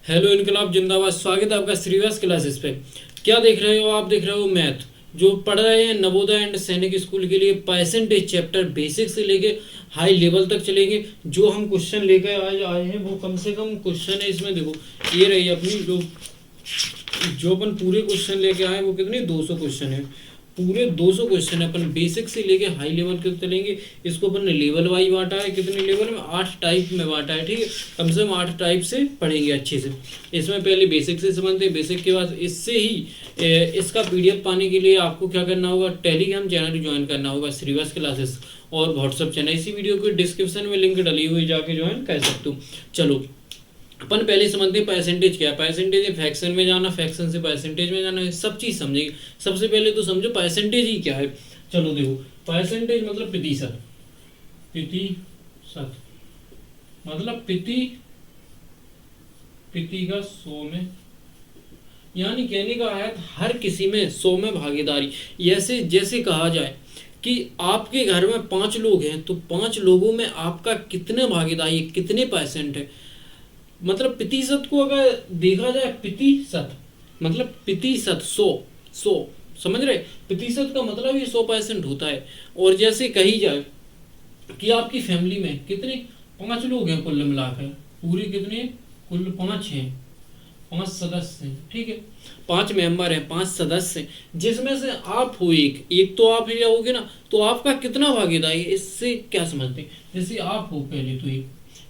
Hello इनकलाब जिंदाबाद। स्वागत है आपका श्रीवास क्लासेस पे। क्या देख रहे हो? आप देख रहे हो मैथ, जो पढ़ रहे हैं नवोदय एंड सैनिक स्कूल के लिए परसेंटेज चैप्टर बेसिक से लेके हाई लेवल तक चलेंगे। जो हम क्वेश्चन लेकर आज आए हैं वो कम से कम क्वेश्चन है इसमें। देखो ये रही अपनी जो अपन पूरे क्वेश्चन लेके आए वो कितने 200 क्वेश्चन है। पूरे 200 क्वेश्चन है। अपन बेसिक से लेके हाई लेवल तक चलेंगे। इसको अपन ने लेवल वाइज बांटा है। कितने लेवल में? 8 टाइप में बांटा है। ठीक है, कम से कम 8 टाइप से पढ़ेंगे अच्छे से। इसमें पहले बेसिक से समझते हैं। बेसिक के बाद इससे ही इसका पीडीएफ पाने के लिए आपको क्या करना होगा? टेलीग्राम चैनल ज्वाइन करना होगा श्रीवास क्लासेस, और व्हाट्सअप चैनल इसी वीडियो के डिस्क्रिप्शन में लिंक डली हुई, जाके ज्वाइन कर सकते हो। चलो अपन पहले समझते हैं परसेंटेज क्या है। परसेंटेज है फ्रैक्शन में जाना, फ्रैक्शन से परसेंटेज में जाना है, सब चीज समझेंगे। सबसे पहले तो समझो परसेंटेज ही क्या है। चलो देखो, परसेंटेज मतलब प्रतिशत। प्रतिशत मतलब प्रति का 100 में, यानी कहने का है हर किसी में 100 में भागीदारी। ऐसे जैसे कहा जाए कि आपके घर में 5 लोग हैं तो 5 लोगों में आपका कितने भागीदारी, कितने परसेंट है। मतलब प्रतिशत को अगर देखा जाए, प्रतिशत मतलब प्रतिशत 100 समझ रहे? प्रतिशत का मतलब ये 100% होता है। और जैसे कही जाए कि आपकी फैमिली में कितने 5 लोग हैं कुल मिलाकर, पूरे कितने कुल 5 हैं, 5 सदस्य हैं। ठीक है, 5 मेंबर हैं, 5 सदस्य हैं, जिसमें से आप हो एक तो आप ही रहोगे ना, तो आपका कितना भागीदारी है। इससे क्या समझते हैं? जैसे आप हो पहले तो एक,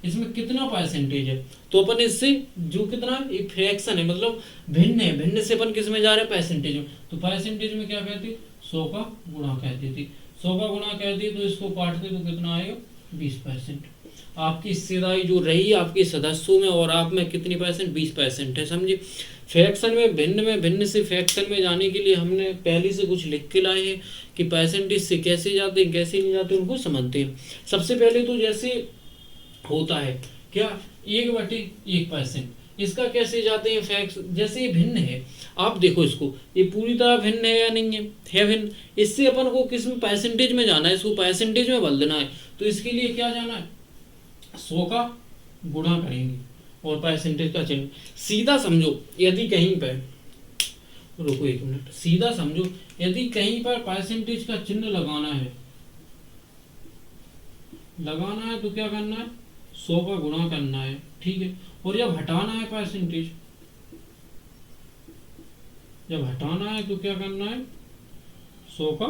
इसमें कितना परसेंटेज है, तो अपन इससे जो कितना एक फ्रैक्शन है, मतलब भिन्न है, भिन्न से अपन किस में जा रहे हैं? परसेंटेज में। तो परसेंटेज में क्या कहते? 100 का गुणा कहती थी। 100 का गुणा कहती तो इसको काटते तो कितना आएगा? 20%। आपकी हिस्सेदारी जो रही आपके सदस्यों में और आप में कितनी परसेंट? 20% है। समझे? फ्रैक्शन में भिन्न से फ्रैक्शन में जाने के लिए हमने पहले से कुछ लिख के लाए हैं कि परसेंटेज से कैसे जाते हैं, कैसे नहीं जाते, उनको समझते हैं। सबसे पहले तो जैसे होता है क्या, 1/1%, इसका कैसे जाते हैं फैक्ट। जैसे ये भिन्न है, आप देखो इसको, ये पूरी तरह भिन्न है या नहीं है भिन्न। इससे अपन को किस में? परसेंटेज में जाना है, इसको परसेंटेज में बदलना है। तो इसके लिए क्या जाना है? 100 का गुणा करेंगे और परसेंटेज का चिन्ह। सीधा समझो, यदि कहीं पर, रुको एक मिनट, सीधा समझो, यदि कहीं पर परसेंटेज का चिन्ह लगाना है तो क्या करना है? 100 का गुणा करना है। ठीक है, और जब हटाना है परसेंटेज, जब हटाना है तो क्या करना है? 100 का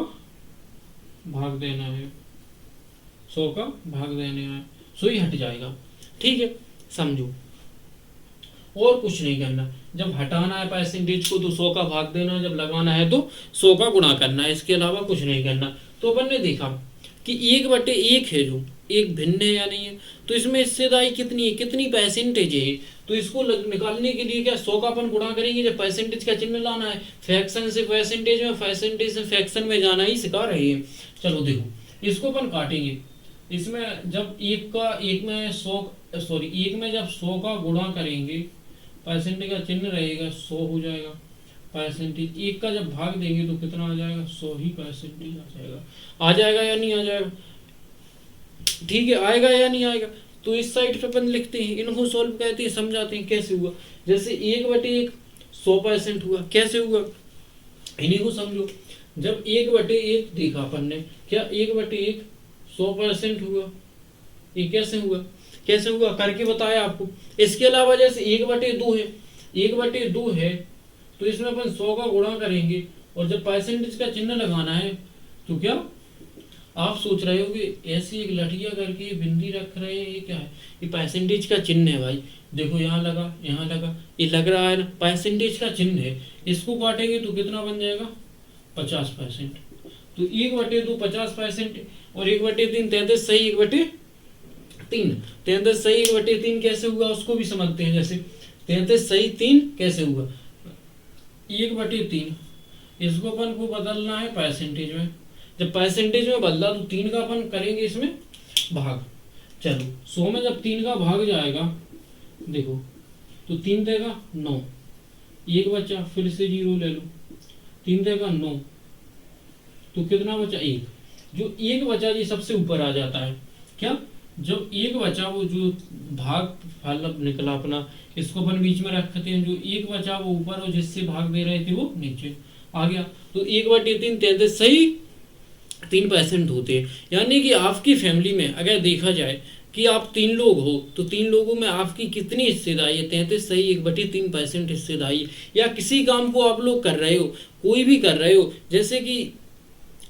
भाग देना है। 100 का भाग देने है, 100 ही हट जाएगा। ठीक है, समझो, और कुछ नहीं करना। जब हटाना है परसेंटेज को तो 100 का भाग देना है, जब लगाना है तो 100 का गुणा करना है। इसके अलावा कुछ नहीं करना। तो अपन ने देखा कि 1/1 है, जो एक भिन्न है या नहीं है, तो इसमें हिस्सेदारी कितनी है, कितनी परसेंटेज है। तो इसको निकालने के लिए क्या 100 का अपन गुणा करेंगे, जब परसेंटेज का चिन्ह लाना है। फ्रैक्शन से परसेंटेज में, परसेंटेज से फ्रैक्शन में जाना ही सिखा रही है। चलो देखो, इसको अपन काटेंगे। इसमें जब एक में जब 100 का गुणा करेंगे, परसेंटेज का चिन्ह रहेगा, 100 हो जाएगा परसेंटेज। 1 का जब भाग देंगे तो कितना आ जाएगा? 100 ही परसेंटेज आ जाएगा। आ जाएगा या नहीं आ जाएगा? ठीक है, आएगा या नहीं आएगा? तो इस साइड पे अपन लिखते हैं, इनको सॉल्व करते हैं, समझाते हैं कैसे हुआ। जैसे 1/1 100% हुआ, कैसे हुआ इन्हीं को समझो। जब 1/1 देखा अपन ने, क्या 1/1 100% हुआ। ये कैसे हुआ? कैसे हुआ करके बताया आपको। इसके अलावा जैसे 1/2 है, 1/2 है तो इसमें अपन 100 का गुणा करेंगे, और जब परसेंटेज का चिन्ह लगाना है तो क्या आप सोच रहे हो कि ऐसी एक लठिया करके बिंदी रख रहे हैं, ये क्या है? ये परसेंटेज का चिन्ह है भाई। देखो यहाँ लगा, यहाँ लगा, ये लग रहा है ना, परसेंटेज का चिन्ह है। इसको काटेंगे तो कितना बन जाएगा? 50%। तो 1/2 50%, और 1/3 33 सही 1/3 33 सही 1/3 कैसे हुआ उसको भी समझते हैं। जैसे 33 सही 3 कैसे हुआ? 1/3, इसको अपन को बदलना है परसेंटेज में। जब परसेंटेज में बदला तो 3 का अपन करेंगे इसमें भाग। चलो 100 में जब 3 का भाग जाएगा, देखो तो 3 देगा 9, 1 बचा, फिर से 0 ले लो, 3 देगा 9, तो कितना बचा? 1। जो 1 बचा जी सबसे ऊपर आ जाता है। क्या जब एक बचा वो जो भाग फल निकला अपना, इसको अपन बीच में रखते हैं, जो एक बचा वो ऊपर और जिससे भाग दे रहे थे वो नीचे आ गया। तो 1/3 33 सही 3% होते हैं। यानी कि आपकी फैमिली में अगर देखा जाए कि आप 3 लोग हो तो 3 लोगों में आपकी कितनी हिस्सेदारी है? 33 सही 1/3% हिस्सेदारी। या किसी काम को आप लोग कर रहे हो, कोई भी कर रहे हो, जैसे कि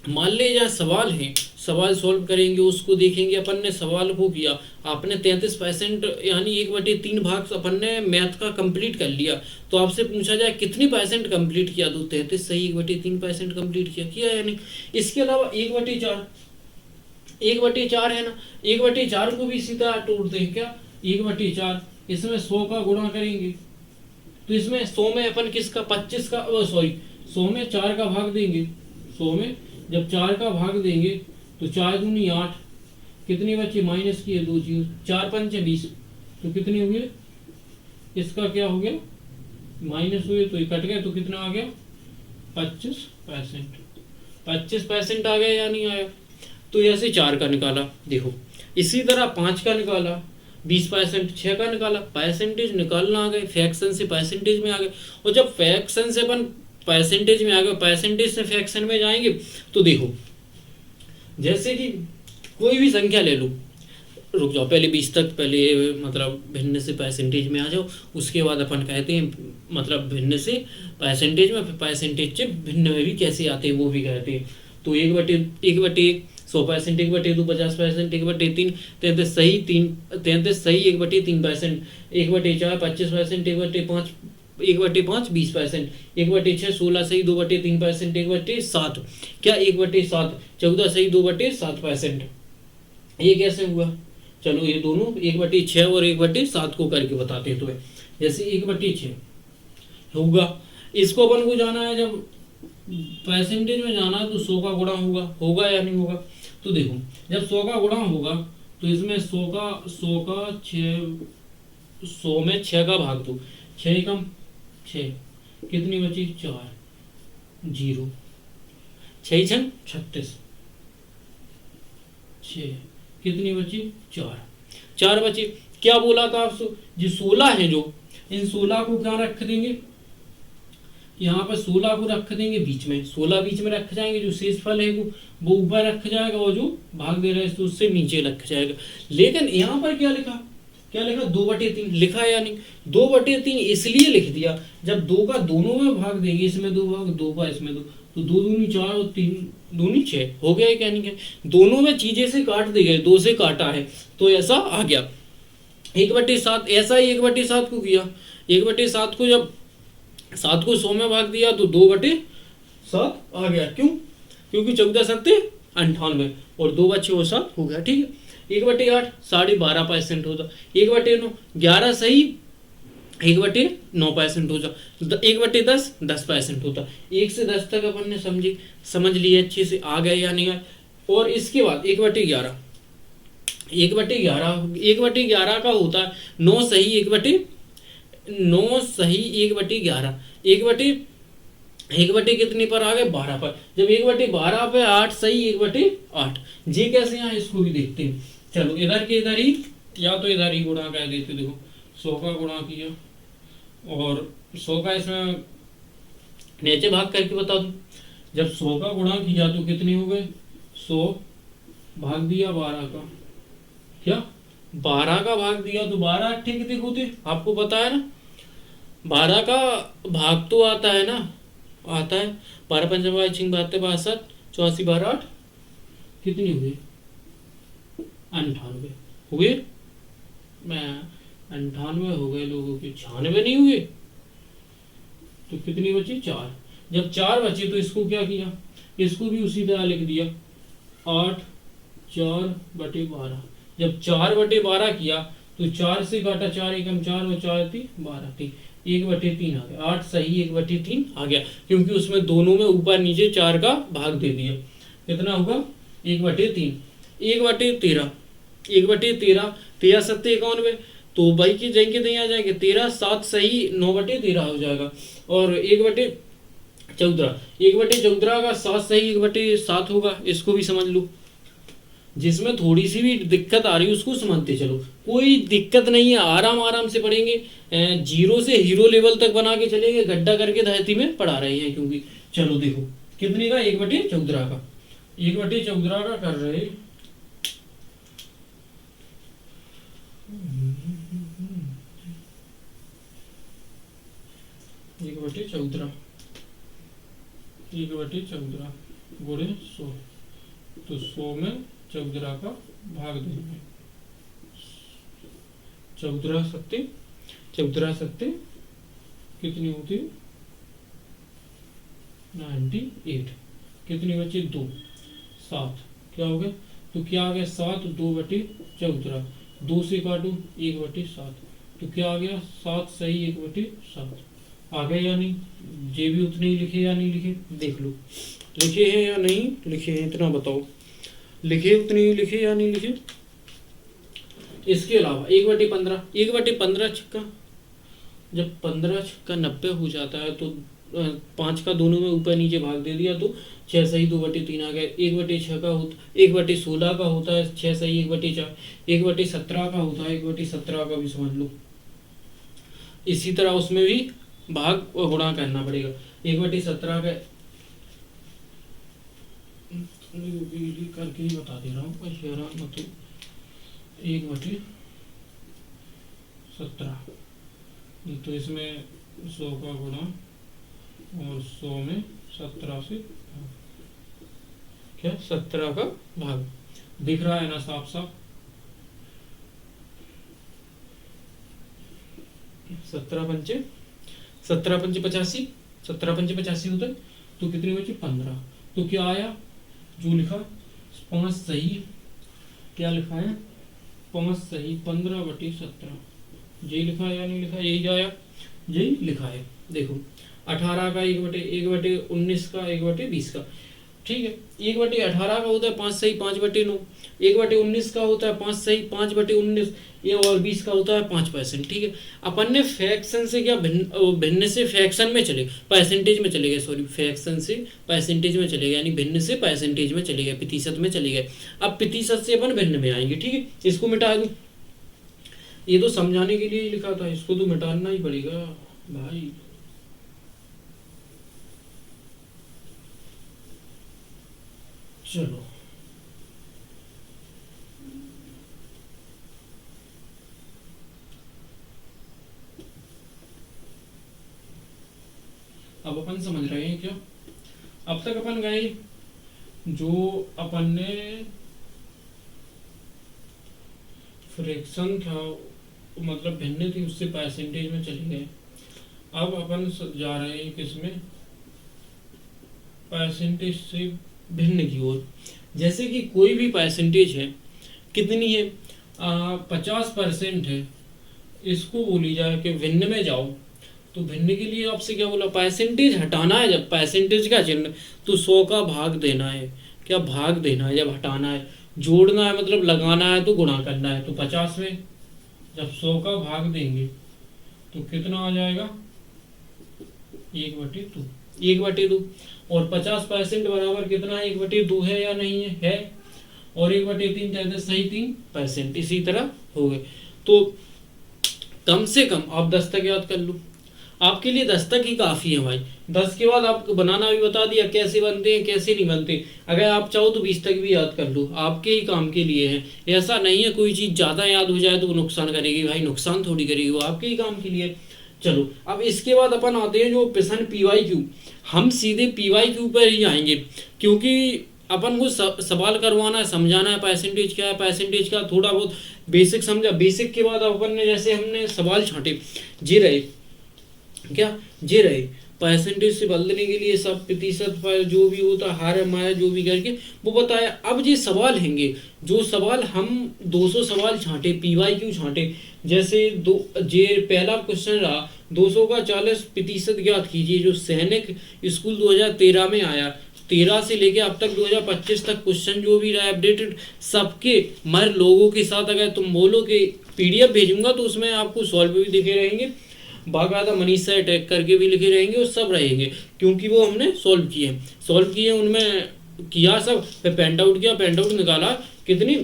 मान ले जहाँ सवाल है, सवाल सॉल्व करेंगे, उसको देखेंगे, अपन ने सवाल को किया, आपने 33% यानी 1/3 भाग अपन ने मैथ का कंप्लीट कर लिया, तो आपसे पूछा जाए कितनी परसेंट कंप्लीट किया, तो 33 सही 1/3% कंप्लीट किया यानी। इसके अलावा 1/4 1/4 है ना, 1/4 को भी इसी तरह तोड़ते हैं क्या, 1/4 इसमें 100 का गुणा करेंगे, तो इसमें 100 में अपन किसका 25 का सॉरी 100 में 4 का भाग देंगे। 100 में जब 4 का भाग देंगे तो 4 दूनी 8, कितनी बची माइनस की है 2 चीज, 4 5 20, तो कितनी हुई, इसका क्या हो गया माइनस हुए तो ये कट गया, तो कितना आ गया 25%। 25% आ गया या नहीं आया? तो ऐसे 4 का निकाला, देखो इसी तरह 5 का निकाला 20%, 6 का निकाला, परसेंटेज निकालना आ गए, फ्रैक्शन से परसेंटेज में आ गए। और जब फ्रैक्शन से अपन परसेंटेज में आ गए, परसेंटेज से फ्रैक्शन में जाएंगे, तो देखो जैसे कि कोई भी संख्या ले लो, रुक जाओ पहले 20 तक, पहले मतलब भिन्न से परसेंटेज में आ जाओ, उसके बाद अपन कहते हैं मतलब भिन्न से परसेंटेज में, फिर परसेंटेज से भिन्न में भी कैसे आते हैं वो भी कहते हैं। तो 1/1 100%, 1/2 50%, 1/3 33 सही 1/3%, 1/4 25%, 1/5 1/5 20%, 1/6 16 सही 2/3%, 1/7 क्या 1/7 14 सही 2/7%। ये कैसे हुआ? चलो ये दोनों 1/6 और 1/7 को करके बताते हैं। तो जैसे 1/6 होगा, इसको अपन को जाना है, जब परसेंटेज में जाना है तो 100 का गुणा होगा या नहीं होगा? तो देखो जब 100 का गुणा होगा तो इसमें 100 का 100 में 6 का भाग दो, 6 कम 6, कितनी बची 4 0, 6 छन 36, 6 कितनी बची 4 बची। क्या बोला था आपसे, जो 16 है, जो इन 16 को क्या रख देंगे, यहाँ पर 16 को रख देंगे बीच में, 16 बीच में रख जाएंगे, जो शेष फल है वो ऊपर रख जाएगा, और जो भाग दे रहा है तो उससे नीचे रख जाएगा। लेकिन यहाँ पर क्या लिखा 2/3 लिखा है या नहीं? 2/3 इसलिए लिख दिया, जब 2 का दोनों में भाग देंगे, इसमें 2 भाग 2 का इसमें 2, तो 2 दूनी 4 और 3 दूनी 6 हो गया। क्या नहीं, दोनों में चीजें से काट दी गई, 2 से काटा है तो ऐसा आ गया। 1/7 ऐसा ही 1/7 को किया, 1/7 को जब 7 को 100 में भाग दिया तो 2/7 आ गया। क्यों? क्योंकि 14 7 98 और 2 बचे वो 7 हो गया। ठीक है, 1/8 12.5% होता, 1/9 11 सही 1/9% होता, 1/10 10% होता। 1 से 10 तक अपन ने समझ लिए अच्छे से, आ गए या नहीं आए? और इसके बाद 1/11 1/11 का होता है 9 सही 9 सही 1/11 1/1 कितने पर आ गए 12 पर। जब 1/12 पे 8 सही 1/8, जी कैसे यहाँ इसको भी देखते हैं। चलो इधर के इधर ही, या तो इधर ही गुणा कर देते। देखो 100 का गुणा किया और 100 का इसमें नीचे भाग करके बता दूं। जब 100 का गुणा किया तो कितने हो गए 100 भाग दिया 12 का, क्या 12 का भाग दिया तो 12 अट्ठे कितने होते आपको पता है ना। 12 का भाग तो आता है ना, आता है 12 पंच 72 62 84 12 8 कितनी हुई 98 हुए। मैं 98 हो गए लोगों के, 96 नहीं हुए तो कितनी बची 4। जब 4 बचे तो इसको क्या किया, इसको भी उसी तरह लिख दिया 8 4/12। जब 4/12 किया तो 4 से काटा 4 एकम 4 और 4 थी 12 थी 1/3 आ गया। 8 सही 1/3 आ गया, क्योंकि उसमें दोनों में ऊपर नीचे 4 का भाग दे दिया। कितना होगा 1/3 1/13 1/13 13 7 91, तो भाई की जाएंगे नहीं आ जाएंगे 13 7 सही 9/13 हो जाएगा। और 1/14 का 7 सही 1/7 होगा, इसको भी समझ लो। जिसमें थोड़ी सी भी दिक्कत आ रही है उसको समझते चलो, कोई दिक्कत नहीं है, आराम आराम से पढ़ेंगे। जीरो से हीरो लेवल तक बना के चलेंगे, गड्ढा करके धरती में पढ़ा रहे हैं। क्योंकि चलो देखो कितने का, 1/14 का, 1/14 का कर रहे, एक बटे 14, 1/14 गुणे 100, तो 100 में 14 का भाग देंगे। 14 सत्ते कितनी होती है, 98, कितनी बची 2, 7, क्या हो गया, तो क्या आ गया 7, 2/14, 2 से काटू 1/7, तो क्या आ गया 7 सही 1/7, आ गए या नहीं, जे भी उतने ही लिखे या नहीं लिखे, देख लो लिखे हैं या नहीं लिखे हैं, इतना बताओ, लिखे उतने ही लिखे या नहीं लिखे। इसके अलावा 1/15, 1/15 छक्का, जब 15 छक्का 90 हो जाता है तो 5 का दोनों में ऊपर नीचे भाग दे दिया तो 6 सही 2/3 आ गया। 1/6 का होता, 1/16 का होता है 6 सही 1/4, 1/17 का होता है 1/17 का भी समझ लो। इसी तरह उसमें भी भाग और गुणा करना पड़ेगा। 1/17 का करके ही बता दे रहा हूँ, 1/17, तो इसमें 100 का गुणा और 100 में 17 से क्या 17 का भाग, दिख रहा है ना साफ साफ। 17×5 85, 17×85 होता है, तो कितनी बची 15, तो क्या आया जो लिखा 5 सही, क्या लिखा है 5 सही 15/17, यही लिखा है या नहीं लिखा, यही आया, यही लिखा है। देखो 18 का 1/19 का 1/20 का, ठीक है। 1/18 का होता है 5 सही 5/9, 1/19 का होता है 5 सही 5/19, ये और 20 का होता है 5%, ठीक है। अपन ने फ्रैक्शन से क्या भिन्न से फ्रैक्शन में चले, परसेंटेज में चले गए, सॉरी फ्रैक्शन से परसेंटेज में चले गए, यानी भिन्न से परसेंटेज में चले गए, प्रतिशत में चले गए। अब प्रतिशत से अपन भिन्न में आएंगे, ठीक है। इसको मिटा दूं, ये तो समझाने के लिए ही लिखा था, इसको तो मिटाना ही पड़ेगा भाई। चलो अब अपन समझ रहे हैं क्या, अब तक अपन गए जो अपन ने फ्रैक्शन था मतलब भिन्न थी उससे परसेंटेज में चले गए। अब अपन जा रहे हैं किसमें, परसेंटेज से भिन्न की ओर। जैसे कि कोई भी परसेंटेज है, कितनी है 50% है, इसको बोली जाए कि भिन्न में जाओ, तो भिन्न के लिए आपसे क्या बोला, परसेंटेज हटाना है। जब परसेंटेज का चिन्ह तो 100 का भाग देना है, क्या भाग देना है, जब हटाना है, जोड़ना है मतलब लगाना है तो गुणा करना है। तो 50 में जब 100 का भाग देंगे तो कितना आ जाएगा 1/2, 1/2, और 50% बराबर कितना है 1/2 है या नहीं है, है। और 1/3 ज्यादा सही 3%, इसी तरह हो गए। तो कम से कम आप 10 तक याद कर लो, आपके लिए 10 तक ही काफी है भाई। 10 के बाद आपको बनाना भी बता दिया, कैसे बनते हैं कैसे नहीं बनते। अगर आप चाहो तो 20 तक भी याद कर लो, आपके ही काम के लिए है। ऐसा नहीं है कोई चीज ज्यादा याद हो जाए तो वो नुकसान करेगी, भाई नुकसान थोड़ी करेगी, वो आपके ही काम के लिए। चलो अब इसके बाद अपन आते हैं जो प्रश्न PYQ, हम सीधे PYQ पर ही आएंगे, क्योंकि अपन को सवाल करवाना है, समझाना है परसेंटेज क्या है, परसेंटेज का थोड़ा बहुत बेसिक समझा। बेसिक के बाद अपन ने जैसे हमने सवाल छांटे, जे रहे क्या, जे रहे परसेंटेज से बदलने के लिए सब प्रतिशत पर जो भी होता हार माया जो भी करके वो बताया। अब ये सवाल हैंगे, जो सवाल हम 200 सवाल छांटे, PYQ छांटे। जैसे जे पहला क्वेश्चन रहा 200 का 40% ज्ञात कीजिए, जो सैनिक स्कूल 2013 में आया। 13 से लेके अब तक 2025 तक क्वेश्चन जो भी रहा अपडेटेड सबके मर लोगों के साथ, अगर तुम बोलो कि PDF भेजूंगा तो उसमें आपको सॉल्व भी दिखे रहेंगे, बाकायदा मनीष से अटैक करके भी लिखे रहेंगे और सब रहेंगे, क्योंकि वो हमने सॉल्व किए, उनमें किया सब। फिर पेंट आउट किया, पेंट आउट निकाला कितनी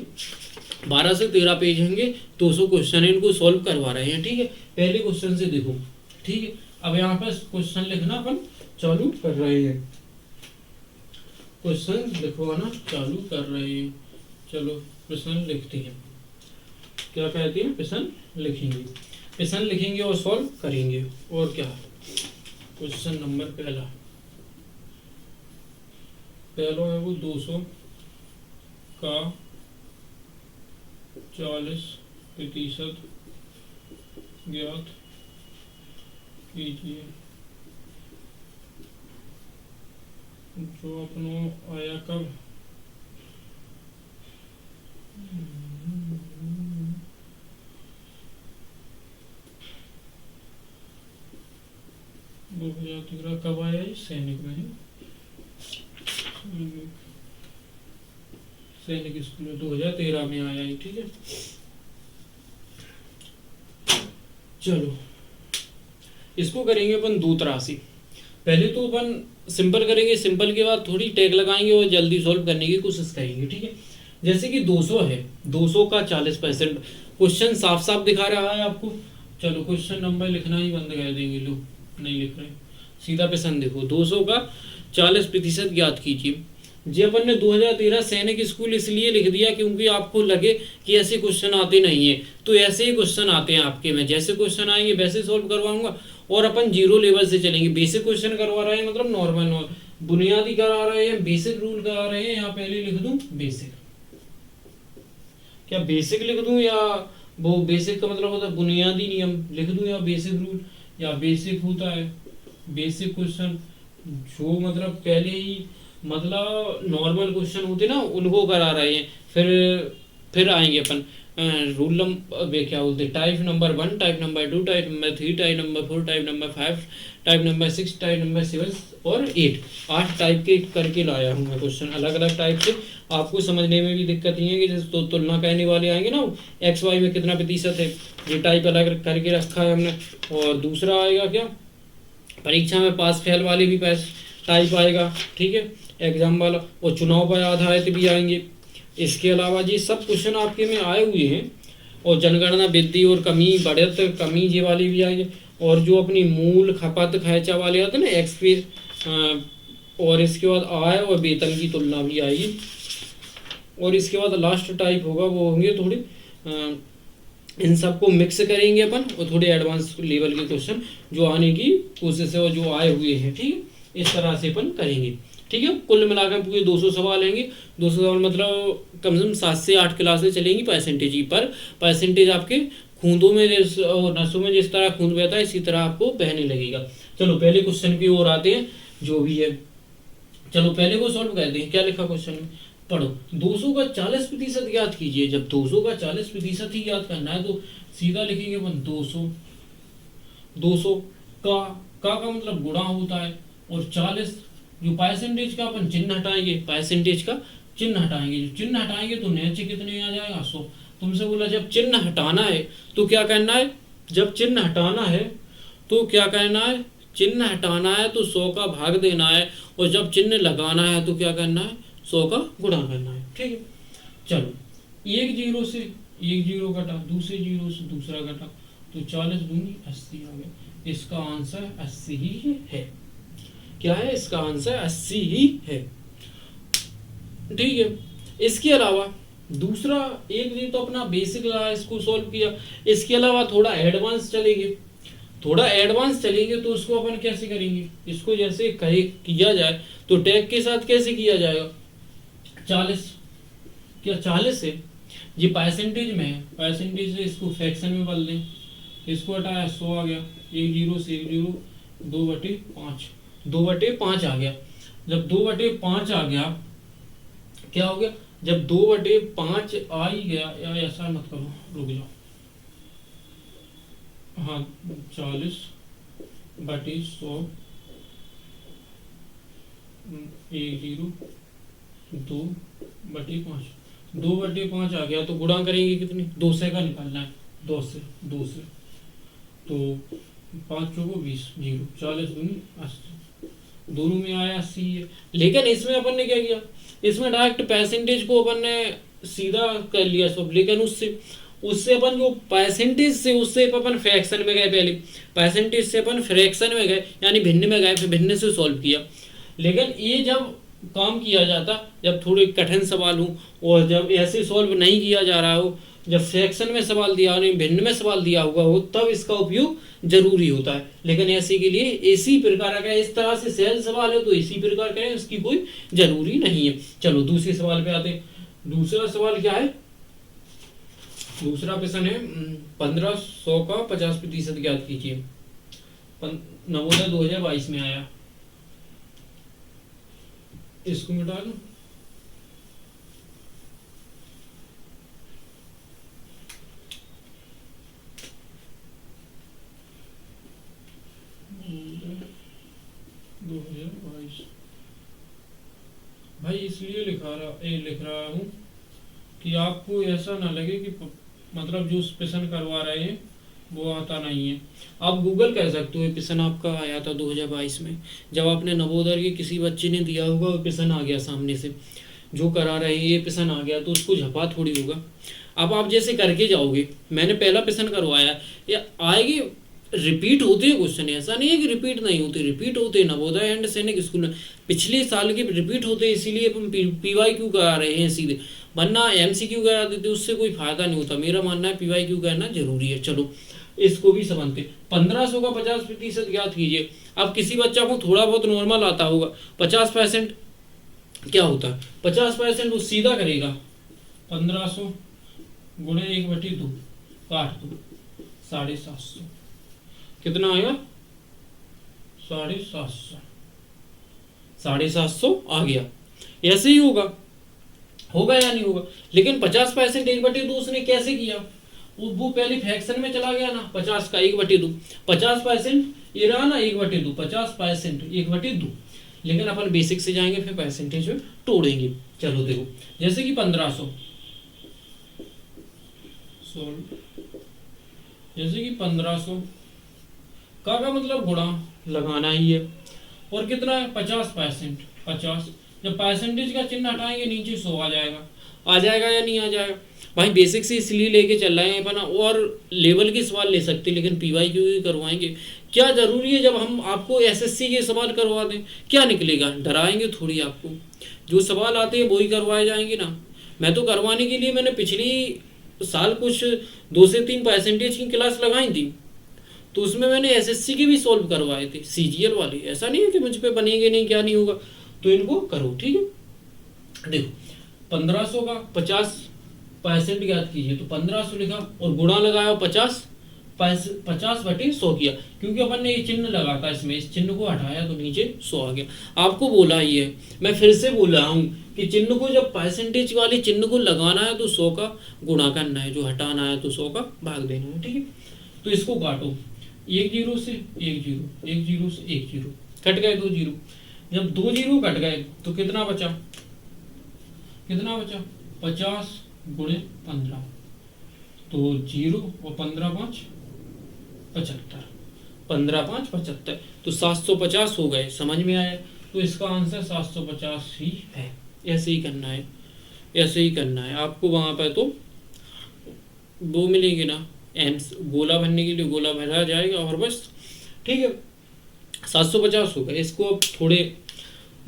12 से 13 पेज होंगे, 200 क्वेश्चन इनको सॉल्व करवा रहे हैं। ठीक है, पहले क्वेश्चन से देखो। ठीक है, अब यहाँ पर क्वेश्चन लिखना अपन चालू कर रहे हैं, क्वेश्चन लिखवाना चालू कर रहे हैं। चलो क्वेश्चन लिखते हैं, क्या कहते हैं, क्वेश्चन लिखेंगे, क्वेश्चन लिखेंगे और सॉल्व करेंगे। और क्या, क्वेश्चन नंबर पहला है वो 200 का 40% ज्ञात कीजिए। जो अपनो आया कब, दो हजार 13 कब आया है, सैनिक में है, सैनिक स्कूल में 2013 में आया है। ठीक है, चलो इसको करेंगे अपन दूत राशि। पहले तो अपन सिंपल करेंगे, सिंपल के बाद थोड़ी टैग लगाएंगे और जल्दी सॉल्व करने की कोशिश करेंगे। ठीक है, जैसे कि 200 है, 200 का 40%, क्वेश्चन साफ साफ दिखा रहा है आपको। चलो क्वेश्चन नंबर लिखना ही बंद कर देंगे, लो नहीं लिख रहे, सीधा क्वेश्चन देखो, 200 का 40% ज्ञात कीजिए। जी अपन ने 2013 सैनिक स्कूल इसलिए लिख दिया क्योंकि आपको लगे कि ऐसे क्वेश्चन आते नहीं है, तो ऐसे ही क्वेश्चन आते हैं आपके में, जैसे क्वेश्चन आएंगे वैसे सॉल्व करवाऊंगा। और अपन जीरो लेवल से चलेंगे, बेसिक क्वेश्चन करवा रहे हैं, मतलब नॉर्मल बुनियादी करा रहे हैं, बेसिक रूल करा रहे हैं। यहाँ पहले लिख दूं बेसिक, क्या बेसिक लिख दूं या वो बेसिक का मतलब होता है बुनियादी नियम लिख दूं, या बेसिक रूल, या बेसिक होता है बेसिक क्वेश्चन, जो मतलब पहले ही मतलब नॉर्मल क्वेश्चन होते ना उनको करा रहे हैं। फिर आएंगे अपन रूल नंबर क्या बोलते, type number 1, type number 2, type number 3, type number 4, type number 5, type number 6, type number 7 और 8 टाइप के करके लाया हूँ मैं क्वेश्चन, अलग अलग टाइप से। आपको समझने में भी दिक्कत नहीं है कि जैसे तुलना कहने वाले आएंगे ना, एक्स वाई में कितना प्रतिशत है, ये टाइप अलग करके रखा है हमने। और दूसरा आएगा क्या, परीक्षा में पास फेल वाले भी टाइप आएगा। ठीक है, एग्जाम वाला, और चुनाव पर आधारित भी आएंगे। इसके अलावा जी सब क्वेश्चन आपके में आए हुए हैं, और जनगणना वृद्धि और कमी बढ़त कमी ये वाली भी आएंगे। और जो अपनी मूल खपत खर्चा वाले आते हैं ना एक्सपी, और इसके बाद आय और वेतन की तुलना भी आएगी। और इसके बाद लास्ट टाइप होगा वो होंगे थोड़ी इन सबको मिक्स करेंगे अपन, और थोड़े एडवांस लेवल के क्वेश्चन जो आने की कोशिश है और जो आए हुए हैं। ठीक है, इस तरह से अपन करेंगे। ठीक है, कुल मिलाकर पूरे 200 सवाल आएंगे। 200 सवाल मतलब कम से कम 7 से 8 क्लासें चलेंगी परसेंटेज की, पर परसेंटेज आपके खूंदों में और नसों में जिस तरह खून बहता है इसी तरह आपको बहने लगेगा। चलो पहले क्वेश्चन की ओर आते हैं, जो भी है चलो पहले को सॉल्व करते हैं। क्या लिखा क्वेश्चन में, पढ़ो, 200 का 40% ज्ञात कीजिए। जब 200 का 40% ही ज्ञात करना है तो सीधा लिखेंगे अपन 200 का मतलब गुणा होता है, और 40 जो परसेंटेज का अपन चिन्ह हटाएंगे, परसेंटेज का चिन्ह हटाएंगे, जो चिन्ह हटाएंगे तो नीचे कितने आ जाएगा 100। तुमसे बोला जब चिन्ह हटाना है तो क्या करना है, जब चिन्ह हटाना है तो क्या करना है, चिन्ह हटाना है तो 100 का भाग देना है, और जब चिन्ह लगाना है तो क्या करना है, 100 का गुणा करना है। ठीक है, चलो एक जीरो से एक जीरो घटा, दूसरे जीरो से दूसरा घटा, तो 40 दूनी 80 आ गया। इसका आंसर 80 ही है। क्या है, इसका आंसर 80 ही है। ठीक है, इसके अलावा दूसरा एक दिन तो अपना बेसिक रहा, इसको सॉल्व किया। इसके अलावा थोड़ा एडवांस चलेंगे, तो उसको अपन कैसे करेंगे, इसको जैसे किया जाए तो टैग के साथ कैसे किया जाएगा, 40 क्या 40 है ये परसेंटेज में है, परसेंटेज से इसको फ्रैक्शन में बदल दें, इसको हटाया 100 आ गया, एक जीरो से एक जीरो, 2/5 2/5 आ गया। जब 2/5 आ गया क्या हो गया, जब 2/5 आ ही गया, या ऐसा मत करो, रुक जाओ, हाँ 40/100 एक जीरो 2/5 2/5 आ गया, तो गुणा करेंगे कितनी, 2 से का निकालना है, 2 से तो 5 चौको 20 जीरो, 40 दूनी 80, दोनों में आया 80 है। लेकिन इसमें अपन ने क्या किया, इसमें डायरेक्ट परसेंटेज को अपन ने सीधा कर लिया सब, लेकिन उससे उससे अपन जो परसेंटेज से उससे अपन फ्रैक्शन में गए, पहले परसेंटेज से अपन फ्रैक्शन में गए यानी भिन्न में गए, फिर भिन्न से सॉल्व किया। लेकिन ये जब काम किया जाता जब थोड़े कठिन सवाल हो और जब ऐसे सॉल्व नहीं किया जा रहा हो, जब फ्रैक्शन में सवाल दिया हो, भिन्न में सवाल दिया हुआ हो, तब इसका उपयोग जरूरी होता है। लेकिन ऐसे के लिए इसी प्रकार का, इस तरह से सहज सवाल है तो इसी प्रकार का है, इसकी कोई जरूरी नहीं है। चलो दूसरे सवाल पे आते हैं। दूसरा सवाल क्या है? दूसरा प्रश्न है 1500 का 50% ज्ञात कीजिए। नवोदय 2022 में आया। इसको मिटा दो। भाई इसलिए लिख रहा हूँ कि आपको ऐसा ना लगे कि मतलब जो प्रश्न करवा रहे हैं वो आता नहीं है। आप गूगल कर सकते हो, प्रश्न आपका आया था 2022 में, जब आपने नवोदय के किसी बच्चे ने दिया होगा वो प्रश्न आ गया सामने से, जो करा रहे हैं ये प्रश्न आ गया तो उसको झपा थोड़ी होगा। अब आप जैसे करके जाओगे, मैंने पहला प्रश्न करवाया, या आएगी रिपीट होते हैं क्वेश्चन, ऐसा नहीं है कि रिपीट नहीं होते, रिपीट होते हैं। नवोदय एंड सैनिक स्कूल में पिछले साल के रिपीट होते हैं, इसीलिए हम PYQ करा रहे हैं सीधे, वरना MCQ करा देते उससे कोई फायदा नहीं होता। मेरा मानना है PYQ करना जरूरी है। चलो इसको भी समझते। 1500 का 50% ज्ञात कीजिए। अब किसी बच्चा को थोड़ा बहुत नॉर्मल आता होगा, 50% क्या होता है? 50% वो सीधा करेगा, 1500 गुणे 1/2 काट दो, 750, कितना आएगा? 750, 750 आ गया। ऐसे ही होगा या नहीं होगा? लेकिन 50% 1/2 उसने कैसे किया? वो पहले फ्रैक्शन में चला गया ना, 50 का 1/2, 50% ये रहा ना 1/2, 50% 1/2। लेकिन अपन बेसिक से जाएंगे फिर परसेंटेज में तोड़ेंगे। चलो देखो, जैसे कि 1500 जैसे कि 1500 का मतलब गुणा लगाना ही है, और कितना है? 50%, 50। जब परसेंटेज का चिन्ह हटाएंगे नीचे 100 आ जाएगा या नहीं आ जाएगा? भाई बेसिक से इसलिए लेके चल रहे हैं अपन, और लेवल के सवाल ले सकते लेकिन PYQ ही करवाएंगे। क्या जरूरी है जब हम आपको SSC के सवाल करवा दें? क्या निकलेगा? डराएंगे थोड़ी आपको, जो सवाल आते हैं वही करवाए जाएंगे ना। मैं तो करवाने के लिए मैंने पिछली साल कुछ 2 से 3 परसेंटेज की क्लास लगाई थी, तो उसमें मैंने SSC के भी सॉल्व करवाए थे, CGL वाले। ऐसा नहीं है कि मुझ पे बनेंगे नहीं, क्या नहीं होगा, तो इनको करो, ठीक है। देखो 1500 का 50% ज्ञात कीजिए, तो 1500 लिखा और गुणा लगाया 50/100 किया, क्योंकि अपन ने ये चिन्ह लगा था इसमें, इस चिन्ह को हटाया तो नीचे 100 आ गया। आपको बोला ही है, मैं फिर से बोल रहा हूँ कि चिन्ह को जब परसेंटेज वाले चिन्ह को लगाना है तो 100 का गुणा करना है, जो हटाना है तो 100 का भाग देना है, ठीक है। तो इसको काटो, 1 0 से 1 0, 1 0 से 1 0, कट गए 2 0। जब 2 0 कट गए तो कितना बचा? 50 गुणे 15, तो 0 और 15 5 75, 15 5 75, तो 750 हो गए। समझ में आया? तो इसका आंसर 750 ही है। ऐसे ही करना है, ऐसे ही करना है आपको। वहां पर तो वो मिलेंगे ना, गोला भरने के लिए गोला भरा जाएगा और बस, ठीक है। 750 हो गए। इसको अब थोड़े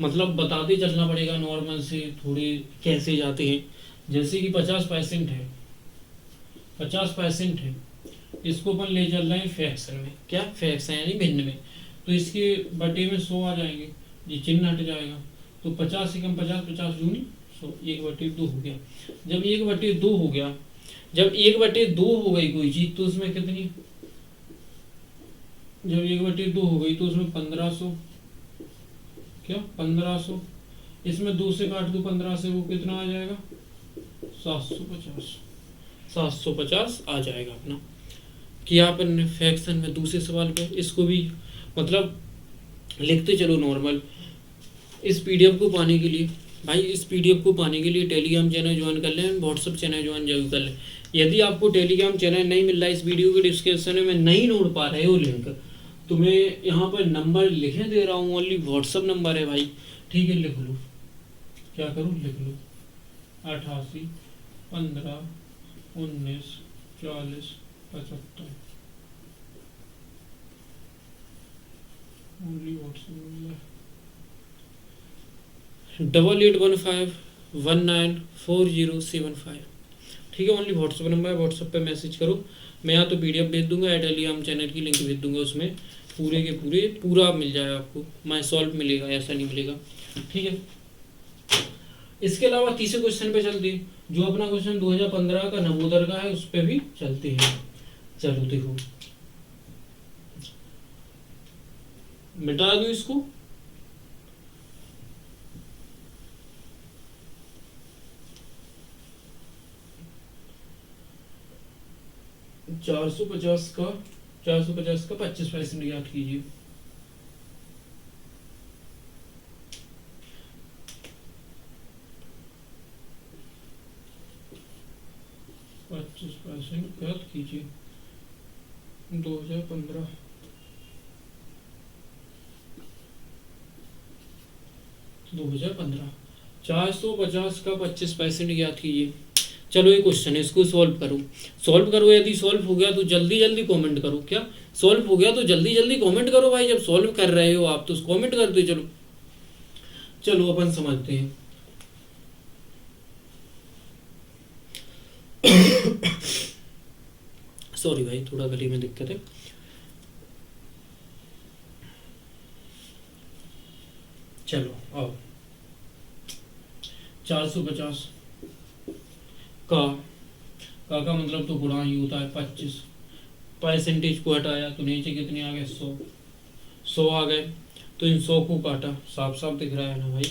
मतलब बताते चलना पड़ेगा, नॉर्मल से थोड़े कैसे जाते हैं। जैसे कि 50% है, 50% है, इसको अपन ले चल रहे हैं फ्रैक्शन में। क्या? फ्रैक्शन यानी भिन्न में, तो इसके बटे में 100 आ जाएंगे, ये चिन्ह हट जाएगा, तो 50 से कम 50, 50 दूनी 100, 1/2 हो गया। जब 1/2 हो गया, जब 1/2 हो गई कोई चीज, तो उसमें कितनी? जब 1/2 हो गई तो उसमें 1500, क्या 1500, इसमें 2 से काट दो 15 से, वो कितना आ जाएगा? 750, 750 आ जाएगा अपना। कि अपन फ्रैक्शन में दूसरे सवाल पे इसको भी मतलब लिखते चलो नॉर्मल। इस PDF को पाने के लिए भाई, इस PDF को पाने के लिए टेलीग्राम चैनल ज्वाइन कर लें, व्हाट्सअप चैनल ज्वाइन जरूर कर लें। यदि आपको टेलीग्राम चैनल नहीं मिल रहा है, इस वीडियो के डिस्क्रिप्शन में नहीं ढूंढ पा रहे हो लिंक, तो मैं यहाँ पर नंबर लिखे दे रहा हूँ, ओनली व्हाट्सअप नंबर है भाई, ठीक है। लिख लो, क्या करूँ? लिख लो 88 15, 19, 40, 75। Only WhatsApp 8815194075। ठीक है, ओनली व्हाट्सएप नंबर है, व्हाट्सएप पे मैसेज करो। मैं या तो PDF भेज दूंगा या टेलीग्राम चैनल की लिंक भेज दूंगा, उसमें पूरे के पूरे पूरा मिल जाएगा आपको, माई सॉल्व मिलेगा, ऐसा नहीं मिलेगा। ठीक है, इसके अलावा तीसरे क्वेश्चन पे चलते हैं, जो अपना क्वेश्चन 2015 का नवोदय का है, उस पर भी चलते हैं। चलो देखो, मिटा दो इसको। चार सौ पचास का 25% याद कीजिए। पच्चीस % याद कीजिए 2015। दो हजार 450 का 25% याद कीजिए। चलो ये क्वेश्चन है, इसको सॉल्व करो। यदि सॉल्व हो गया तो जल्दी जल्दी कमेंट करो। क्या सॉल्व हो गया तो जल्दी जल्दी कमेंट करो भाई, जब सॉल्व कर रहे हो आप तो कमेंट कर दो। चलो चलो अपन समझते हैं। सॉरी भाई, थोड़ा गले में दिक्कत है। चलो आओ, 450 का मतलब तो गुणा ही होता है 25%। को हटाया तो नीचे कितने आ गए? 100 आ गए। तो इन 100 को काटा, साफ साफ दिख रहा है ना भाई,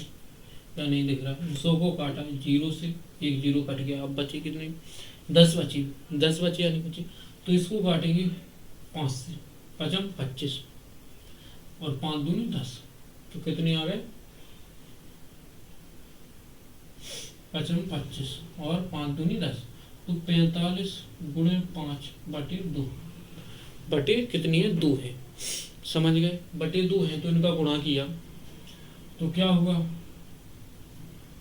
या नहीं दिख रहा? 100 को काटा, 0 से एक 0 कट गया, अब बचे कितने? 10 बचे। 10 बचे या नहीं बचे? तो इसको काटेंगे 5 से, 5 25 और 5 दूनी 10, तो कितने आ गए? 5 25 और 5 दूनी 10, तो 45 गुणे 5 बटे 2। बटे कितनी है? 2 है। समझ गए? बटे 2 है तो इनका गुणा किया तो क्या हुआ?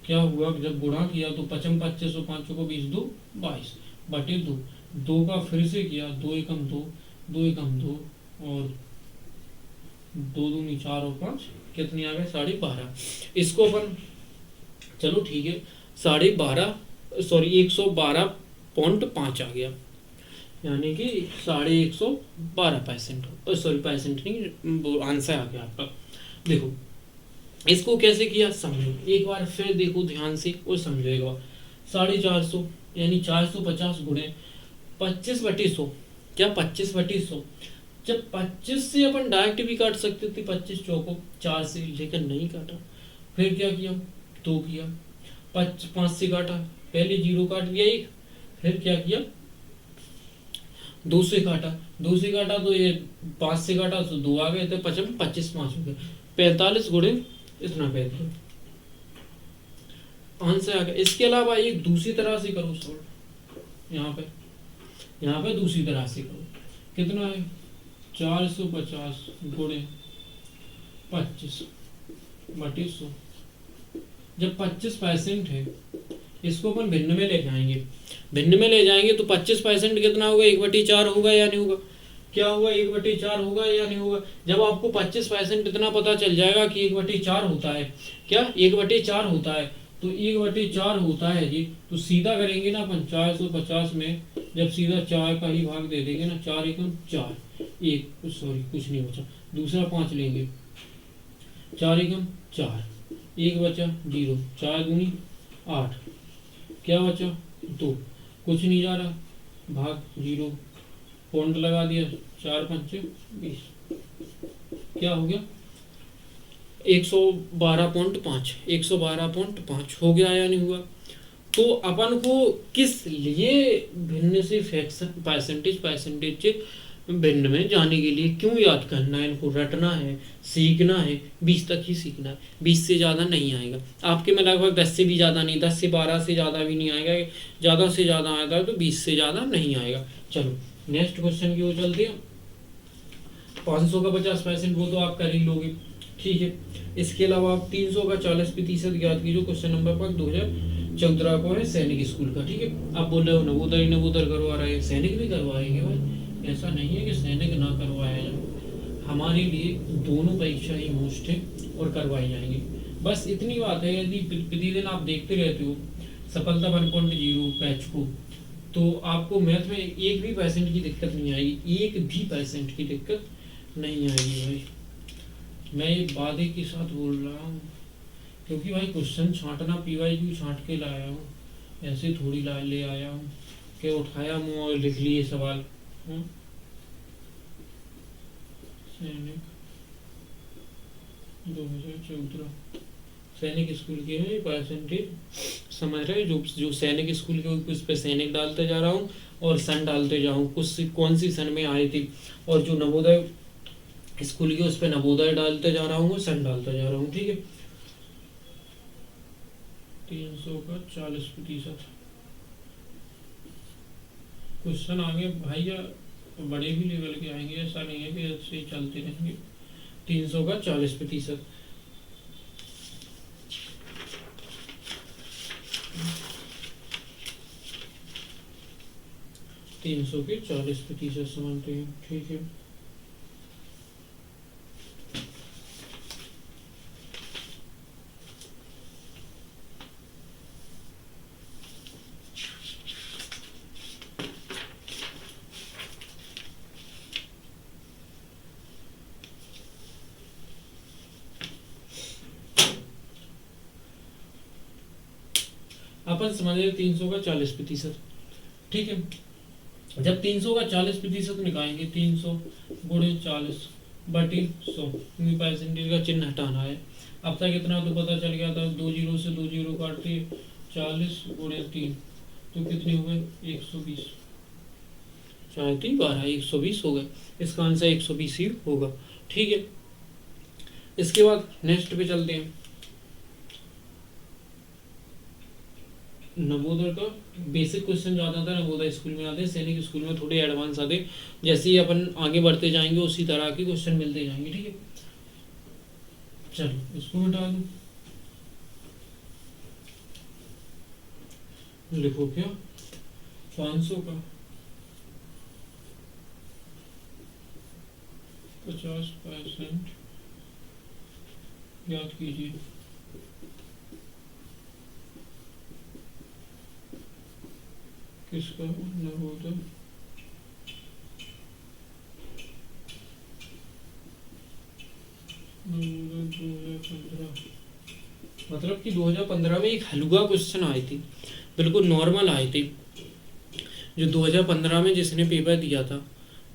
जब गुणा किया तो 5 25 और 5 को 20, 2 22 बटे 2। 2 का फिर से किया, 2 एकम 2, 2 एकम 2 और 2 दूनी 4 और 5 कितनी आ गए? 12.5। इसको अपन, चलो ठीक है, 112.5 आ गया, यानी कि 112%। सॉरी परसेंट नहीं, आंसर आ गया आपका। देखो इसको कैसे किया समझो, एक बार फिर देखो ध्यान से और समझो एक बार। 450 यानी 450 गुणे 25/100। क्या 25/100? जब 25 से अपन डायरेक्ट भी काट सकते थे, 25 चौको 4 से, लेकिन नहीं काटा। फिर क्या किया? 2 किया। 5 से काटा, पहले 0 काट दिया एक, फिर क्या किया? 2 से काटा तो ये 5 से काटा तो 2 आ गए, तो 25 5 हो गए, 45 गुणे इतना 35 आंसर आ गया। इसके अलावा एक दूसरी तरह से करो सॉल्व, यहाँ पे दूसरी तरह से करो। कितना है? 450 गुणे 25/100। जब 25% है, इसको अपन भिन्न में ले जाएंगे तो 25% कितना होगा? 1/4 होगा या नहीं होगा? क्या होगा? 1/4 होगा या नहीं होगा? जब आपको 25% इतना पता चल जाएगा कि 1/4 होता है, क्या 1/4 होता है, तो 1/4 होता है जी, तो सीधा करेंगे ना अपन 450 में, जब सीधा 4 का ही भाग दे देंगे ना, 4 एकम 4, एक सॉरी कुछ नहीं बचा, दूसरा 5 लेंगे, 4 एकम 4, एक बचा 0, 4 दूनी 8, क्या बचा? 2, कुछ नहीं जा रहा, भाग 0, पॉइंट लगा दिया, 4 5 20, क्या हो गया? 112.5 हो गया या नहीं हुआ? तो अपन को किस लिए भिन्न से फ्रैक्शन परसेंटेज भिन्न में जाने के लिए क्यों याद करना है? इनको रटना है, सीखना है, 20 तक ही सीखना है, 20 से ज़्यादा नहीं आएगा आपके में। लगभग 10 से भी ज़्यादा नहीं, 10 से 12 से ज़्यादा भी नहीं आएगा, ज़्यादा से ज़्यादा आएगा तो 20 से ज़्यादा नहीं आएगा। चलो नेक्स्ट क्वेश्चन की ओर चलते हैं। 500 का 50% वो तो आप कर ही लोगे, ठीक है। इसके अलावा आप 300 का 40% याद कीजिए, क्वेश्चन नंबर 5 चौधरा को है सैनिक स्कूल का, ठीक है। आप बोल रहे हो नवोदय नवोदय करवा रहे हैं, सैनिक भी करवाएंगे भाई, ऐसा नहीं है कि सैनिक ना करवाया जाए। हमारे लिए दोनों परीक्षा ही मोस्ट है और करवाई जाएंगी। बस इतनी बात है, यदि प्रतिदिन आप देखते रहते हो सफलता 1.0 बैच को, तो आपको मैथ में एक भी % की दिक्कत नहीं आएगी, एक भी % की दिक्कत नहीं आएगी भाई। मैं ये वादे के साथ बोल रहा हूँ, क्योंकि भाई क्वेश्चन छांटना PYQ छांट के लाया हूँ, ऐसे थोड़ी ले आया हूँ कि उठाया मुँह और लिख लिए सवाल। सैनिक 2014 सैनिक स्कूल के हैं % समझ रहे, जो सैनिक स्कूल के उस पर सैनिक डालते जा रहा हूँ और सन डालते जाऊँ, कुछ कौन सी सन में आई थी, और जो नवोदय स्कूल के उस पर नवोदय डालते जा रहा हूँ, सन डालते जा रहा हूँ, ठीक है। 300 का 40%। क्वेश्चन आगे भाई या बड़े भी लेवल के आएंगे, ऐसा नहीं है कि ऐसे ही चलते रहेंगे। 300 का 40%। 300 के 40% समझते हैं, ठीक है। अपन समझ रहे 300 का 40%, ठीक है। जब 300 का 40% निकालेंगे, 300 गुणे 40 बटे 100, क्योंकि % का चिन्ह हटाना है। अब तक इतना तो पता चल गया था, 2 जीरो से 2 जीरो काटते 40 गुणे 3 तो कितने हो गए 120, 4 120 हो गए। इसका आंसर 120 ही होगा, ठीक है। इसके बाद नेक्स्ट पे चलते हैं। नवोदय का बेसिक क्वेश्चन ज़्यादा था, नवोदय स्कूल में आते हैं, सैनिक स्कूल में थोड़े एडवांस आते हैं। जैसे ही अपन आगे बढ़ते जाएंगे उसी तरह के क्वेश्चन मिलते जाएंगे, ठीक है। चलो इसको मिटा दूं, लिखो क्या 500 का 50% याद कीजिए। किसका नवोदय नवोदय 2015, मतलब कि 2015 में एक हलवा क्वेश्चन आई थी, बिल्कुल नॉर्मल आई थी। जो 2015 में जिसने पेपर दिया था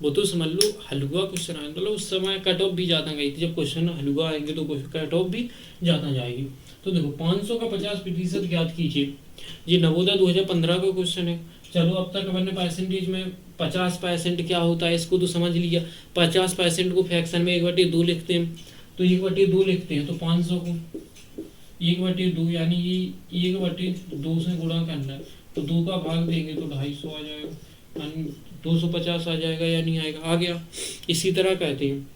वो तो समझ लो हलवा क्वेश्चन आया, मतलब उस समय कट ऑफ भी ज़्यादा गई थी। जब क्वेश्चन हलवा आएंगे तो कट ऑफ भी ज़्यादा जाएगी। तो देखो 500 का 50% याद कीजिए, ये नवोदय 2015 का क्वेश्चन है। चलो अब तक अपन ने परसेंटेज में 50% क्या होता है इसको तो समझ लिया। 50% को फ्रैक्शन में 1/2 लिखते हैं, तो 1/2 लिखते हैं, तो 500 को 1/2 यानी ये 1/2 से गुणा करना है, तो 2 का भाग देंगे तो 250 आ जाएगा, यानी 250 आ जाएगा या नहीं आएगा, आ गया। इसी तरह कहते हैं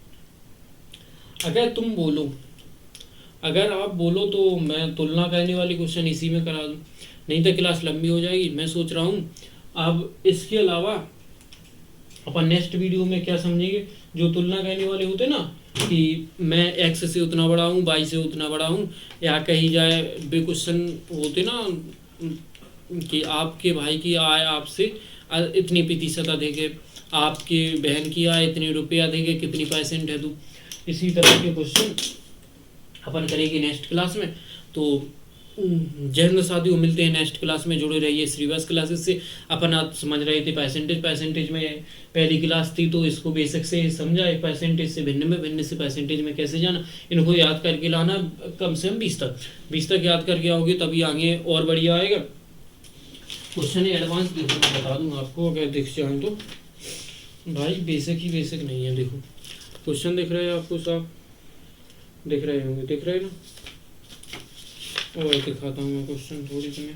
अगर आप बोलो तो मैं तुलना करने वाली क्वेश्चन इसी में करा दूं, नहीं तो क्लास लंबी हो जाएगी। मैं सोच रहा हूँ अब इसके अलावा अपन नेक्स्ट वीडियो में क्या समझेंगे, जो तुलना करने वाले होते ना, कि मैं x से उतना बड़ा हूँ, y से उतना बड़ा हूँ, या कहीं जाए बे क्वेश्चन होते ना कि आपके भाई की आय आपसे इतनी प्रतिशत अधिक है, आपके बहन की आय इतने रुपये अधिक है, कितनी % है। तो इसी तरह के क्वेश्चन अपन करेंगे नेक्स्ट क्लास में। तो जय हिंद साथियों, मिलते हैं नेक्स्ट क्लास में, जुड़े रहिए श्रीवास क्लासेस से। अपन आप समझ रहे थे परसेंटेज में पहली क्लास थी तो इसको बेसिक से समझा, परसेंटेज से भिन्न से परसेंटेज में कैसे जाना, इनको याद करके लाना कम से कम 20 तक याद करके आओगे तभी आगे और बढ़िया आएगा। क्वेश्चन एडवांस देखो मैं बता दूंगा आपको, अगर देख जाए तो भाई बेसिक ही बेसिक नहीं है। देखो क्वेश्चन दिख रहे हैं आपको, साफ दिख रहे होंगे, दिख रहे हैं ना, और दिखाता हूँ मैं क्वेश्चन थोड़ी सी में।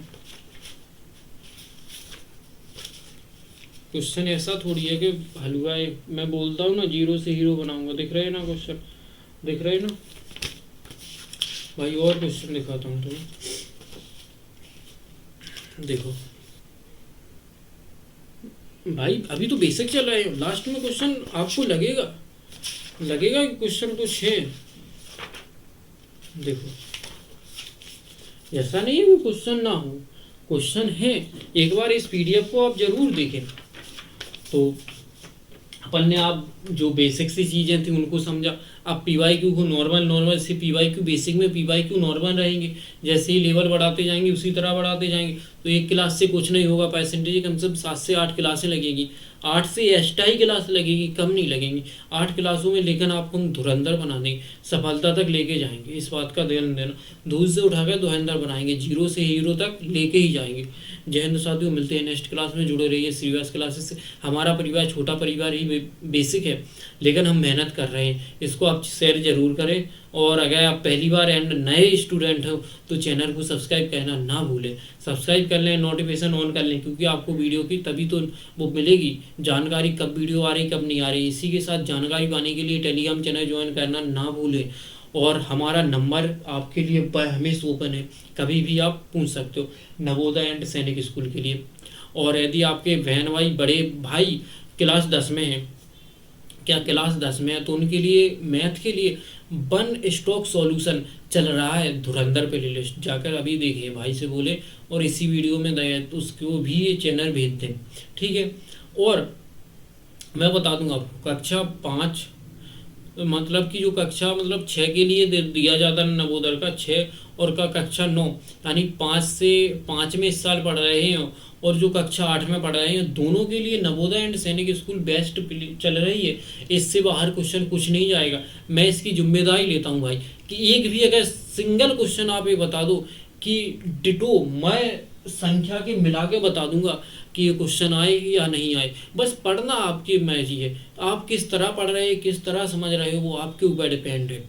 क्वेश्चन ऐसा थोड़ी है कि हलवा है, मैं बोलता हूँ ना 0 से हीरो बनाऊंगा, दिख रहे हैं ना क्वेश्चन, दिख रहे हैं ना भाई। और क्वेश्चन दिखाता हूँ तुम्हें, देखो भाई, अभी तो बेसिक चल रहा है, लास्ट में क्वेश्चन आपको लगेगा कि क्वेश्चन कुछ है। देखो ऐसा नहीं है कि क्वेश्चन ना हो, क्वेश्चन है। एक बार इस पीडीएफ को आप जरूर देखें। तो अपन ने आप जो बेसिक सी चीज़ें थी उनको समझा। अब पीवाईक्यू को नॉर्मल से पीवाईक्यू बेसिक में पीवाईक्यू नॉर्मल रहेंगे, जैसे ही लेवल बढ़ाते जाएंगे उसी तरह बढ़ाते जाएंगे। तो एक क्लास से कुछ नहीं होगा, परसेंटेज कम से कम 7 से 8 क्लासें लगेगी, 8 से एक्स्ट्रा ही क्लास लगेगी, कम नहीं लगेंगी 8 क्लासों में। लेकिन आपको हम धुरंधर बना देंगे, सफलता तक लेके जाएंगे, इस बात का ध्यान देना। दूर से उठाकर धुरंधर बनाएंगे, जीरो से हीरो तक लेके ही जाएंगे। जय हिंद साथियों, मिलते हैं नेक्स्ट क्लास में। जुड़े रहिए श्रीवास क्लासेस से। हमारा परिवार छोटा परिवार ही बेसिक है, लेकिन हम मेहनत कर रहे हैं। इसको आप शेयर जरूर करें, और अगर आप पहली बार एंड नए स्टूडेंट हो तो चैनल को सब्सक्राइब करना ना भूलें। सब्सक्राइब कर लें, नोटिफिकेशन ऑन कर लें, क्योंकि आपको वीडियो की तभी तो वो मिलेगी जानकारी, कब वीडियो आ रही कब नहीं आ रही। इसी के साथ जानकारी पाने के लिए टेलीग्राम चैनल ज्वाइन करना ना भूलें। और हमारा नंबर आपके लिए हमेशा ओपन है, कभी भी आप पूछ सकते हो नवोदय एंड सैनिक स्कूल के लिए। और यदि आपके बहन भाई बड़े भाई क्लास 10 में हैं, क्या क्लास 10 में है, तो उनके लिए मैथ के लिए वन स्टॉक सॉल्यूशन चल रहा है धुरंधर प्ले लिस्ट, जाकर अभी देखिए, भाई से बोले और इसी वीडियो में दया तो उसको भी ये चैनल भेज दें, ठीक है। और मैं बता दूंगा आपको, कक्षा 5 मतलब कि जो कक्षा मतलब 6 के लिए दिया जाता है नवोदय का 6, और का कक्षा 9, यानी 5 में इस साल पढ़ रहे हैं और जो कक्षा 8 में पढ़ रहे हैं, दोनों के लिए नवोदय एंड सैनिक स्कूल बेस्ट चल रही है। इससे बाहर क्वेश्चन कुछ नहीं जाएगा। मैं इसकी जिम्मेदारी लेता हूँ भाई, कि एक भी अगर सिंगल क्वेश्चन आप ये बता दो कि डिटो, मैं संख्या के मिला के बता दूंगा कि ये क्वेश्चन आए या नहीं आए। बस पढ़ना आपकी मर्जी है, आप किस तरह पढ़ रहे हैं, किस तरह समझ रहे हो, वो आपके ऊपर डिपेंड है।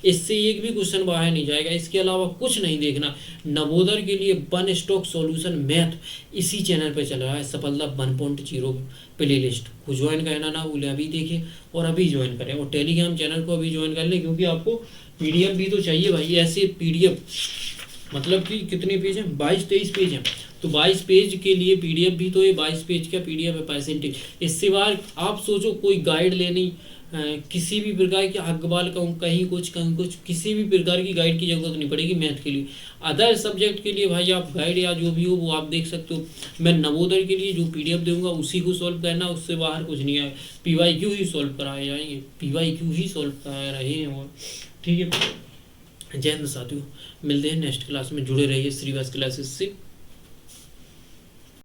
इससे एक भी क्वेश्चन बाहर नहीं जाएगा, इसके अलावा कुछ नहीं देखना। नवोदय के लिए वन स्टॉक सॉल्यूशन मैथ इसी चैनल पे चल रहा है, सफलता 1.0 प्ले लिस्ट को ज्वाइन करना ना भूलें। अभी देखें और अभी ज्वाइन करें, और टेलीग्राम चैनल को अभी ज्वाइन कर लें, क्योंकि आपको पीडीएफ भी तो चाहिए भाई। ऐसे पीडीएफ मतलब कि कितने पेज हैं, 22-23 पेज हैं, तो 22 पेज के लिए पीडीएफ भी तो ये 22 पेज का पीडीएफ है परसेंटेज। इससे बाहर आप सोचो कोई गाइड लेनी, किसी भी प्रकार की अखबार कहीं कुछ किसी भी प्रकार की गाइड की जरूरत नहीं पड़ेगी मैथ के लिए। अदर सब्जेक्ट के लिए भाई आप गाइड या जो भी हो वो आप देख सकते हो। मैं नवोदय के लिए जो पीडीएफ दूंगा उसी को सॉल्व करना, उससे बाहर कुछ नहीं आएगा। पीवाईक्यू ही सॉल्व कराए जाएंगे, पीवाईक्यू ही सॉल्व करा रहे हैं, और ठीक है। जय हिंद साथियों, मिलते हैं नेक्स्ट क्लास में। जुड़े रहिए श्रीवास क्लासेस से।